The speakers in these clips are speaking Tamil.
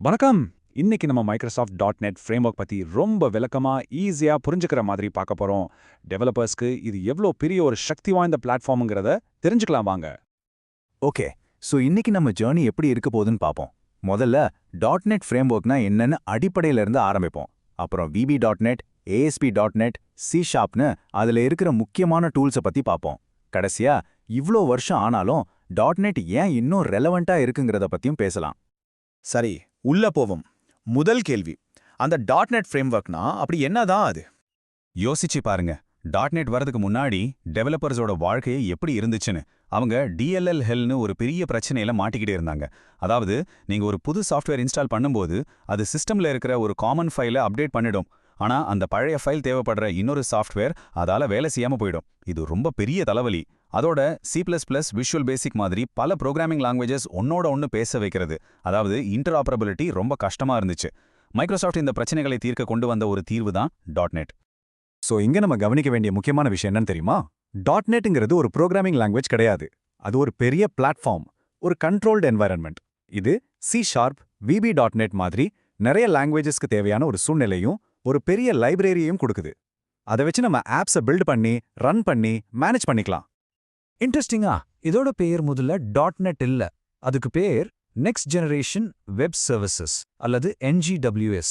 வணக்கம். இன்னைக்கு நம்ம மைக்ரோசாஃப்ட் டாட் நெட் ஃப்ரேம்வொர்க் பத்தி ரொம்ப விளக்கமா ஈஸியா புரிஞ்சுக்கிற மாதிரி பார்க்க போறோம். டெவலப்பர்ஸ்க்கு இது எவ்வளோ பெரிய ஒரு சக்தி வாய்ந்த பிளாட்ஃபார்ம்ங்கிறத தெரிஞ்சுக்கலாம் வாங்க. ஓகே, ஸோ இன்னைக்கு நம்ம ஜேர்னி எப்படி இருக்க போகுதுன்னு பார்ப்போம். முதல்ல டாட் நெட் ஃப்ரேம்வொர்க்னா என்னன்னு அடிப்படையிலிருந்து ஆரம்பிப்போம். அப்புறம் VB dot net, ASP dot net, C ஷார்ப்னு அதில் இருக்கிற முக்கியமான டூல்ஸை பற்றி பார்ப்போம். கடைசியா இவ்வளோ வருஷம் ஆனாலும் டாட் நெட் ஏன் இன்னும் ரெலவெண்ட்டா இருக்குங்கிறத பற்றியும் பேசலாம். சரி, உள்ள போவோம். முதல் கேள்வி, அந்த டாட் நெட் ஃப்ரேம்வொர்க்னா அப்படி என்னதான் அது? யோசிச்சு பாருங்க, டாட் நெட் வரதுக்கு முன்னாடி டெவலப்பர்ஸோட வாழ்க்கையை எப்படி இருந்துச்சுன்னு. அவங்க டிஎல்எல் ஹெல்னு ஒரு பெரிய பிரச்சனையில மாட்டிக்கிட்டே இருந்தாங்க. அதாவது, நீங்க ஒரு புது சாஃப்ட்வேர் இன்ஸ்டால் பண்ணும்போது அது சிஸ்டம்ல இருக்கிற ஒரு காமன் ஃபைலை அப்டேட் பண்ணிடும். ஆனா அந்த பழைய ஃபைல் தேவைப்படுற இன்னொரு சாஃப்ட்வேர் அதால வேலை செய்யாம போயிடும். இது ரொம்ப பெரிய தலைவலி. அதோட C++, விஷுவல் பேசிக் மாதிரி பல ப்ரோக்ராமிங் லாங்குவேஜஸ் ஒன்னோட ஒன்று பேச வைக்கிறது, அதாவது இன்டர்ஆப்பரபிலிட்டி ரொம்ப கஷ்டமா இருந்துச்சு. மைக்ரோசாஃப்ட் இந்த பிரச்சனைகளை தீர்க்க கொண்டு வந்த ஒரு தீர்வு தான் டாட் நெட். ஸோ இங்க நம்ம கவனிக்க வேண்டிய முக்கியமான விஷயம் என்னன்னு தெரியுமா? டாட் நெட்டுங்கிறது ஒரு ப்ரோக்ராமிங் லாங்குவேஜ் கிடையாது. அது ஒரு பெரிய பிளாட்ஃபார்ம், ஒரு கண்ட்ரோல்டு என்வாயரன்மெண்ட். இது C sharp, VP dot net மாதிரி நிறைய லாங்குவேஜஸ்க்கு தேவையான ஒரு சூழ்நிலையும் ஒரு பெரிய லைப்ரரியையும் கொடுக்குது. அதை வச்சு நம்ம ஆப்ஸை பில்ட் பண்ணி, ரன் பண்ணி, மேனேஜ் பண்ணிக்கலாம். இன்ட்ரெஸ்டிங்கா, இதோட பெயர் முதல்ல டாட் நெட் இல்ல, அதுக்கு பேர் நெக்ஸ்ட் ஜெனரேஷன் வெப் சர்வீசஸ் அல்லது NGWS.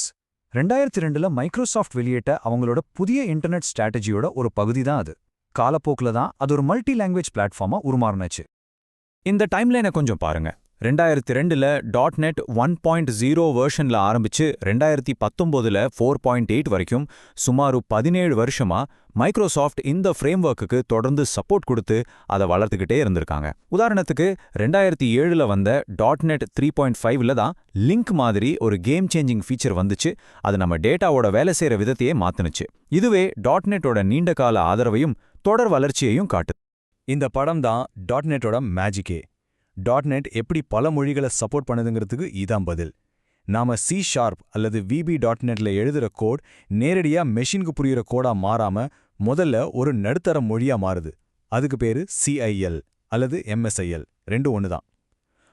2002 மைக்ரோசாஃப்ட் வெளியிட்ட அவங்களோட புதிய இன்டர்நெட் ஸ்ட்ராட்டஜியோட ஒரு பகுதி தான் அது. காலப்போக்கில் தான் அது ஒரு மல்டி லாங்குவேஜ் பிளாட்ஃபார்மா உருமாறுனுச்சு. இந்த டைம்லைனை கொஞ்சம் பாருங்க. 2002 டாட் நெட் 1.0 வெர்ஷன்ல ஆரம்பிச்சு 2019 4.8 வரைக்கும் சுமார் 17 வருஷமா மைக்ரோசாஃப்ட் இந்த ஃப்ரேம்வொர்க்குக்கு தொடர்ந்து சப்போர்ட் கொடுத்து அதை வளர்த்துக்கிட்டே இருந்திருக்காங்க. உதாரணத்துக்கு 2007 வந்த டாட் நெட் 3.5 தான் லிங்க் மாதிரி ஒரு கேம் சேஞ்சிங் ஃபீச்சர் வந்துச்சு. அது நம்ம டேட்டாவோட வேலை செய்யற விதத்தையே மாத்துனுச்சு. இதுவே டாட் நெட்டோட நீண்ட கால ஆதரவையும் தொடர் வளர்ச்சியையும் காட்டுது. இந்த படம் தான் டாட் நெட்டோட மேஜிக்கே. டாட் நெட் எப்படி பல மொழிகளை சப்போர்ட் பண்ணுதுங்கிறதுக்கு இதான் பதில். நாம சி ஷார்ப் அல்லது விபி டாட் நெட்ல எழுதுற கோட் நேரடியா மெஷினுக்கு புரியுற கோடா மாறாம முதல்ல ஒரு நடுத்தர மொழியா மாறுது. அதுக்கு பேரு CIL அல்லது MSIL, ரெண்டும் ஒன்று தான்.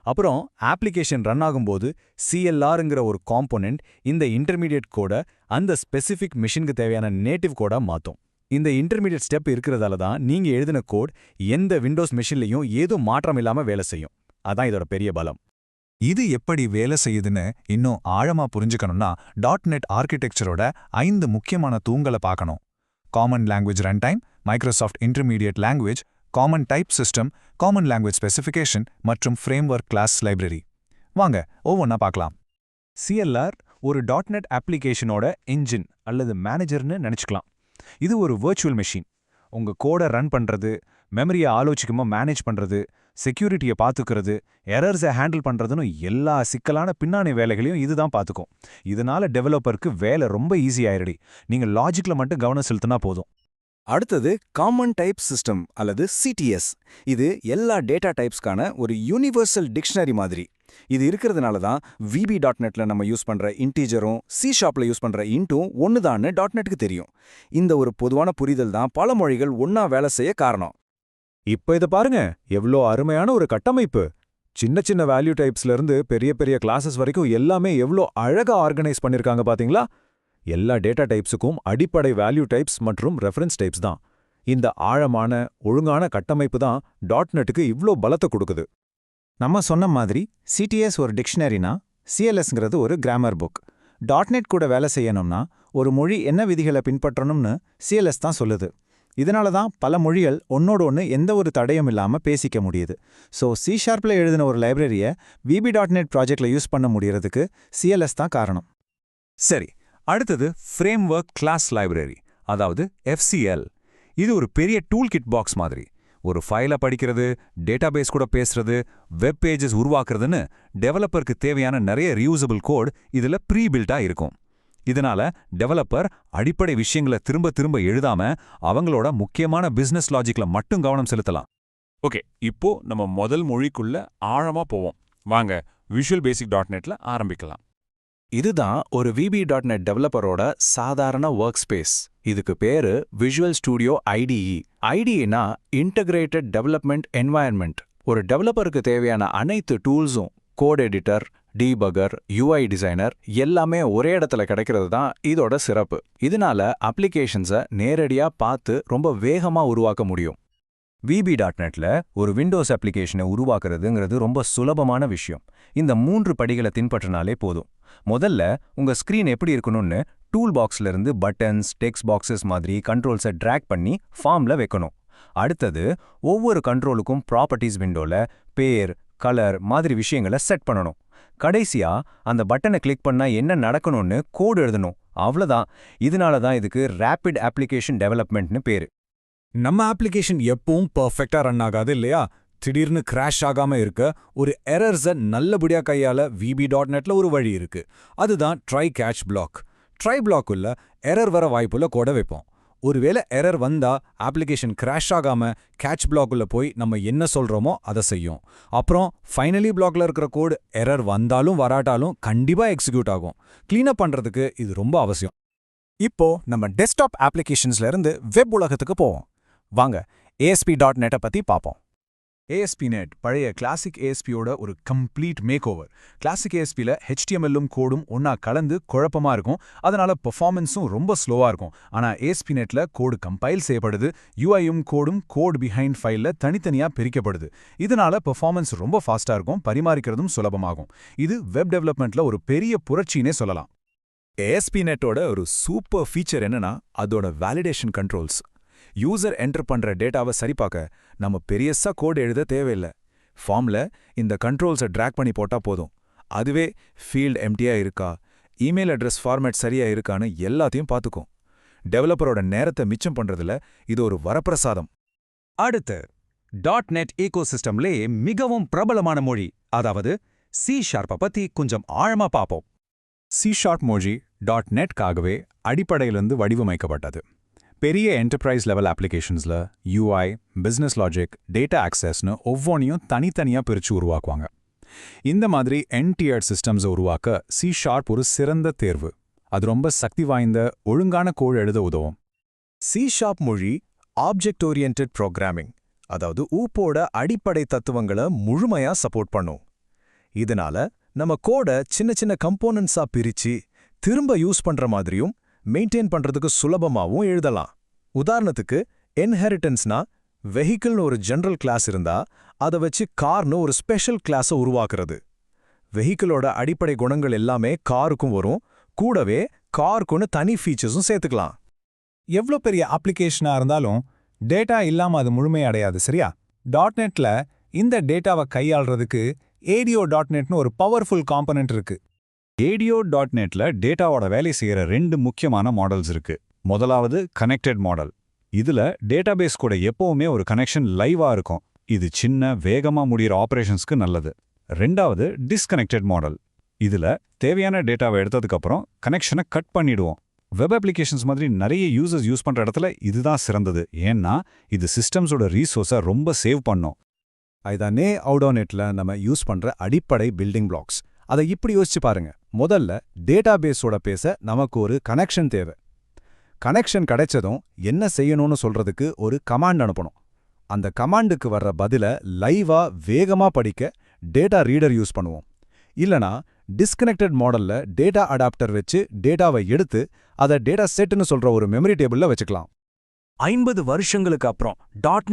அப்புறம் ஆப்ளிகேஷன் ரன் ஆகும்போது CLRங்கிற ஒரு காம்போனென்ட் இந்த இன்டர்மீடியட் கோடை அந்த ஸ்பெசிஃபிக் மிஷினுக்கு தேவையான நேட்டிவ் கோடா மாற்றும். இந்த இன்டர்மீடியட் ஸ்டெப் இருக்கிறதால தான் நீங்க எழுதின கோட் எந்த விண்டோஸ் மெஷின்லையும் ஏதோ மாற்றம் இல்லாம வேலை செய்யும். அதான் இதோட பெரிய பலம். இது எப்படி வேலை செய்யுதுன்னு இன்னும் ஆழமா புரிஞ்சுக்கணும்னா டாட் நெட் ஆர்கிடெக்சரோட 5 முக்கியமான தூண்களை பார்க்கணும். Common language run time, Microsoft intermediate language, common type system, common language specification மற்றும் ஃப்ரேம்வொர்க் கிளாஸ் லைப்ரரி. வாங்க ஒவ்வொன்றா பார்க்கலாம். CLR ஒரு டாட் நெட் அப்ளிகேஷனோட இன்ஜின் அல்லது மேனேஜர்னு நினைச்சுக்கலாம். இது ஒரு வர்ச்சுவல் மெஷின். உங்க கோடை ரன் பண்றது, மெமரியை ஆலோசிக்கமா மேனேஜ் பண்றது, செக்யூரிட்டியை பார்த்துக்கிறது, எரர்ஸை ஹேண்டில் பண்றதுன்னு எல்லா சிக்கலான பின்னாணி வேலைகளையும் இதுதான் பார்த்துக்கும். இதனால டெவலப்பருக்கு வேலை ரொம்ப ஈஸி ஆயிடுடி. நீங்க லாஜிக்ல மட்டும் கவனம் செலுத்தினா போதும். அடுத்தது காமன் டைப் சிஸ்டம் அல்லது CTS. இது எல்லா டேட்டா டைப்ஸ்க்கான ஒரு யூனிவர்சல் டிக்ஷனரி மாதிரி. இது இருக்கிறதுனால தான் விபி டாட் நெட்ல நம்ம யூஸ் பண்ற இன்டீஜரும் சி ஷார்ப்ல யூஸ் பண்ற இன்ட்டும் ஒண்ணுதான்னு டாட் நெட்டுக்கு தெரியும். இந்த ஒரு பொதுவான புரிதல் தான் பல மொழிகள் ஒன்னா வேலை செய்ய காரணம். இப்ப இத பாருங்க, எவ்வளோ அருமையான ஒரு கட்டமைப்பு. சின்ன சின்ன வேல்யூ டைப்ஸ்ல இருந்து பெரிய பெரிய கிளாஸஸ் வரைக்கும் எல்லாமே எவ்வளோ அழகா ஆர்கனைஸ் பண்ணிருக்காங்க பாத்தீங்களா? எல்லா டேட்டா டைப்ஸுக்கும் அடிப்படை வேல்யூ டைப்ஸ் மற்றும் ரெஃபரன்ஸ் டைப்ஸ் தான். இந்த ஆழமான ஒழுங்கான கட்டமைப்பு தான் டாட் நெட்டுக்கு இவ்ளோ பலத்தை கொடுக்குது. நம்ம சொன்ன மாதிரி CTS ஒரு டிக்ஷனரினா, CLSங்கிறது ஒரு கிராமர் புக். டாட் நெட் கூட வேலை செய்யணும்னா ஒரு மொழி என்ன விதிகளை பின்பற்றணும்னு CLS தான் சொல்லுது. இதனால தான் பல மொழிகள் ஒன்னோட ஒன்று எந்த ஒரு தடையும் இல்லாமல் பேசிக்க முடியுது. ஸோ சி ஷார்ப்பில் எழுதின ஒரு லைப்ரரியை விபி டாட் நெட் ப்ராஜெக்டில் யூஸ் பண்ண முடியறதுக்கு CLS தான் காரணம். சரி, அடுத்தது ஃப்ரேம்வொர்க் கிளாஸ் லைப்ரரி, அதாவது FCL. இது ஒரு பெரிய டூல் கிட் பாக்ஸ் மாதிரி. ஒரு ஃபைலை படிக்கிறது, டேட்டாபேஸ் கூட பேசுறது, வெப் பேஜஸ் உருவாக்குறதுன்னு டெவலப்பருக்கு தேவையான நிறைய ரியூசபிள் கோட் இதுல ப்ரீ பில்ட்டா இருக்கும். இதனால டெவலப்பர் அடிப்படை விஷயங்களை திரும்ப திரும்ப எழுதாம அவங்களோட முக்கியமான பிசினஸ் லாஜிக்ல மட்டும் கவனம் செலுத்தலாம். ஓகே, இப்போ நம்ம முதல் மொழிக்குள்ள ஆழமா போவோம். வாங்க விஷுவல் பேசிக் டாட் நெட்ல ஆரம்பிக்கலாம். இதுதான் ஒரு விபி டாட் நெட் டெவலப்பரோட சாதாரண ஒர்க் ஸ்பேஸ். இதுக்கு பேரு விஷுவல் ஸ்டுடியோ IDE. IDEனா இன்டகிரேட்டட் டெவலப்மெண்ட் என்வாயர்மெண்ட். ஒரு டெவலப்பருக்கு தேவையான அனைத்து டூல்ஸும் code editor, debugger, UI designer எல்லாமே ஒரே இடத்துல கிடைக்கிறது தான் இதோட சிறப்பு. இதனால அப்ளிகேஷன்ஸை நேரடியா பார்த்து ரொம்ப வேகமா உருவாக்க முடியும். VB.NETல ஒரு விண்டோஸ் அப்ளிகேஷனை உருவாக்குறதுங்கிறது ரொம்ப சுலபமான விஷயம். இந்த 3 படிகளை பின்பற்றினாலே போதும். முதல்ல உங்க ஸ்கிரீன் எப்படி இருக்கணும்னு டூல் பாக்ஸ்ல இருந்து பட்டன்ஸ், டெக்ஸ்ட் பாக்ஸஸ் மாதிரி கண்ட்ரோல்ஸை டிராக் பண்ணி ஃபார்ம்ல வைக்கணும். அடுத்தது ஒவ்வொரு கண்ட்ரோலுக்கும் ப்ராப்பர்ட்டிஸ் விண்டோல பேர், கலர் மாதிரி விஷயங்களை செட் பண்ணணும். கடைசியா அந்த பட்டனை கிளிக் பண்ணா என்ன நடக்கணும்னு கோட் எழுதணும். அவ்வளவுதான். இதனால தான் இதுக்கு ரேபிட் அப்ளிகேஷன் டெவலப்மெண்ட்னு பேரு. நம்ம அப்ளிகேஷன் எப்பவும் பர்ஃபெக்டா ரன் ஆகாது இல்லையா? திடீர்னு கிராஷ் ஆகாம இருக்க ஒரு எரர்ஸை நல்லபடியா கையாள VB.NETல ஒரு வழி இருக்கு. அதுதான் ட்ரை கேட்ச் பிளாக். ட்ரை பிளாக்குள்ள எரர் வர வாய்ப்புள்ள கோட வைப்போம். ஒருவேளை எரர் வந்தா அப்ளிகேஷன் கிராஷ் ஆகாம கேட்ச் பிளாக்குள்ள போய் நம்ம என்ன சொல்றோமோ அதை செய்யும். அப்புறம் ஃபைனலி பிளாக்ல இருக்கிற கோட் எரர் வந்தாலும் வராட்டாலும் கண்டிப்பா எக்ஸிக்யூட் ஆகும். கிளீனப் பண்றதுக்கு இது ரொம்ப அவசியம். இப்போ நம்ம டெஸ்க்டாப் அப்ளிகேஷன்ஸ்ல இருந்து வெப் உலகத்துக்கு போவோம். வாங்க ASP.NET பத்தி பார்ப்போம். ASP.NET பழைய கிளாசிக் ASPயோட ஒரு கம்ப்ளீட் மேக் ஓவர். கிளாசிக் ASPல HTMLலும் கோடும் ஒன்னா கலந்து குழப்பமா இருக்கும். அதனால பெர்ஃபார்மன்ஸும் ரொம்ப ஸ்லோவா இருக்கும். ஆனா ASP.NETல கோடு கம்பைல் செய்யப்படுது, UIயும் கோடும் கோட் பிஹைண்ட் ஃபைல்ல தனித்தனியா பிரிக்கப்படுது. இதனால பெர்ஃபார்மன்ஸ் ரொம்ப ஃபாஸ்டா இருக்கும், பரிமாறிக்கிறதும் சுலபமாகும். இது வெப் டெவலப்மெண்ட்ல ஒரு பெரிய புரட்சினே சொல்லலாம். ASP.NETோட ஒரு சூப்பர் ஃபீச்சர் என்னன்னா அதோட வேலிடேஷன் கண்ட்ரோல்ஸ். யூசர் என்டர் பண்ற டேட்டாவை சரிபார்க்க நம்ம பெரியசா கோட் எழுத தேவையில்லை. ஃபார்ம்ல இந்த கண்ட்ரோல்ஸை டிராக் பண்ணி போட்டா போதும். அதுவே ஃபீல்ட் எம்டியா இருக்கா, இமெயில் அட்ரஸ் ஃபார்மேட் சரியா இருக்கான்னு எல்லாத்தையும் பார்த்துக்கும். டெவலப்பரோட நேரத்தை மிச்சம் பண்றதுல இது ஒரு வரப்பிரசாதம். அடுத்து .NET ஈகோசிஸ்டம்லே மிகவும் பிரபலமான மொழி, அதாவது C# பத்தி கொஞ்சம் ஆழமா பார்ப்போம். C# மொழி .NETக்காகவே அடிப்படையிலிருந்து வடிவமைக்கப்பட்டது. பெரிய என்டர்பிரைஸ் லெவல் அப்ளிகேஷன்ஸ்ல UI, பிசினஸ் லாஜிக், டேட்டா ஆக்சஸ்னு ஒவ்வொன்றையும் தனித்தனியா பிரிச்சு உருவாக்குவாங்க. இந்த மாதிரி என்டியர்ட் சிஸ்டம்ஸை உருவாக்க C# ஒரு சிறந்த தேர்வு. அது ரொம்ப சக்தி வாய்ந்த ஒழுங்கான கோட் எழுத உதவும். C# மொழி ஆப்ஜெக்ட் ஓரியன்டட் ப்ரோக்ராமிங், அதாவது ஊப்போட அடிப்படை தத்துவங்களை முழுமையா சப்போர்ட் பண்ணும். இதனால நம்ம கோடை சின்ன சின்ன கம்போனன்ட்ஸா பிரிச்சு திரும்ப யூஸ் பண்ற மாதிரியும் மெயின்டைன் பண்றதுக்கு சுலபமாவும் எழுதலாம். உதாரணத்துக்கு இன்ஹெரிட்டன்ஸ்னா வெஹிக்கிள்னு ஒரு ஜெனரல் கிளாஸ் இருந்தா அதை வச்சு கார்னு ஒரு ஸ்பெஷல் கிளாஸை உருவாக்குறது. வெஹிக்கிளோட அடிப்படை குணங்கள் எல்லாமே காருக்கும் வரும், கூடவே காருக்குன்னு தனி ஃபீச்சர்ஸும் சேர்த்துக்கலாம். எவ்வளோ பெரிய அப்ளிகேஷனா இருந்தாலும் டேட்டா இல்லாம அது முழுமையடையாது, சரியா? .NETல இந்த டேட்டாவை கையாள்றதுக்கு ADO.NETனு ஒரு பவர்ஃபுல் காம்பனன்ட் இருக்கு. ADO.NETல டேட்டாவோட வேலை செய்யற 2 முக்கியமான மாடல்ஸ் இருக்கு. முதலாவது கனெக்டட் மாடல். இதுல டேட்டாபேஸ் கூட எப்பவுமே ஒரு கனெக்ஷன் லைவா இருக்கும். இது சின்ன வேகமா முடிகிற ஆபரேஷன்ஸ்க்கு நல்லது. ரெண்டாவது டிஸ்கனெக்டட் மாடல். இதுல தேவையான டேட்டாவை எடுத்ததுக்கு அப்புறம் கனெக்ஷனை கட் பண்ணிடுவோம். வெப் அப்ளிகேஷன்ஸ் மாதிரி நிறைய யூசர்ஸ் யூஸ் பண்ற இடத்துல இதுதான் சிறந்தது. ஏன்னா இது சிஸ்டம்ஸோட ரீசோர்ஸை ரொம்ப சேவ் பண்ணும். அதுதானே .NETல நம்ம யூஸ் பண்ற அடிப்படை பில்டிங் பிளாக்ஸ். அதை இப்படி யோசிச்சு பாருங்க. முதல்ல டேட்டாபேஸோட பேச நமக்கு ஒரு கனெக்ஷன் தேவை. கனெக்ஷன் கிடைச்சதும் என்ன செய்யணும்னு சொல்றதுக்கு ஒரு கமாண்ட் அனுப்பணும். அந்த கமாண்டுக்கு வர்ற பதில லைவா வேகமா படிக்க டேட்டா ரீடர் யூஸ் பண்ணுவோம். இல்லனா டிஸ்கனெக்டட் மாடல்ல டேட்டா அடாப்டர் வச்சு டேட்டாவை எடுத்து அதை டேட்டா செட்னு சொல்ற ஒரு மெமரி டேபிள்ல வச்சுக்கலாம். 50 வருஷங்களுக்கு அப்புறம்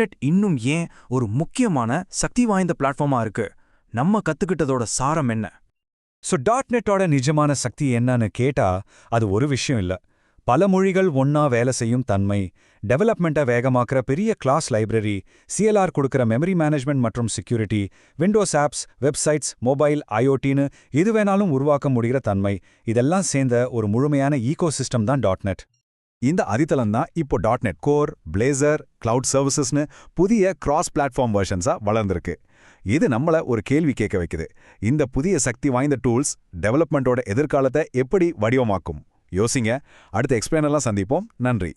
.NET இன்னும் ஏன் ஒரு முக்கியமான சக்தி வாய்ந்த பிளாட்ஃபார்மா இருக்கு? நம்ம கத்துக்கிட்டதோட சாரம் என்ன? ஸோ .NETோட நிஜமான சக்தி என்னன்னு கேட்டா அது ஒரு விஷயம் இல்ல. பல மொழிகள் ஒன்னா வேலை செய்யும் தன்மை, டெவலப்மெண்ட்டை வேகமாக்குற பெரிய கிளாஸ் லைப்ரரி, CLR கொடுக்கிற மெமரி மேனேஜ்மெண்ட் மற்றும் security, Windows apps, websites, mobile, IoTன்னு எது வேணாலும் உருவாக்க முடிகிற தன்மை, இதெல்லாம் சேர்ந்த ஒரு முழுமையான ஈகோசிஸ்டம் தான் .NET. இந்த அடித்தளம் தான் இப்போ .NET Core, Blazor, Cloud Servicesனு புதிய கிராஸ் பிளாட்ஃபார்ம் வெர்ஷன்ஸா வளர்ந்திருக்கு. இது நம்மள ஒரு கேள்வி கேட்க வைக்குது. இந்த புதிய சக்தி வாய்ந்த டூல்ஸ் டெவலப்மெண்ட்டோட எதிர்காலத்தை எப்படி வடிவமாக்கும்? யோசிங்க. அடுத்த எக்ஸ்பிளைனெல்லாம் சந்திப்போம். நன்றி.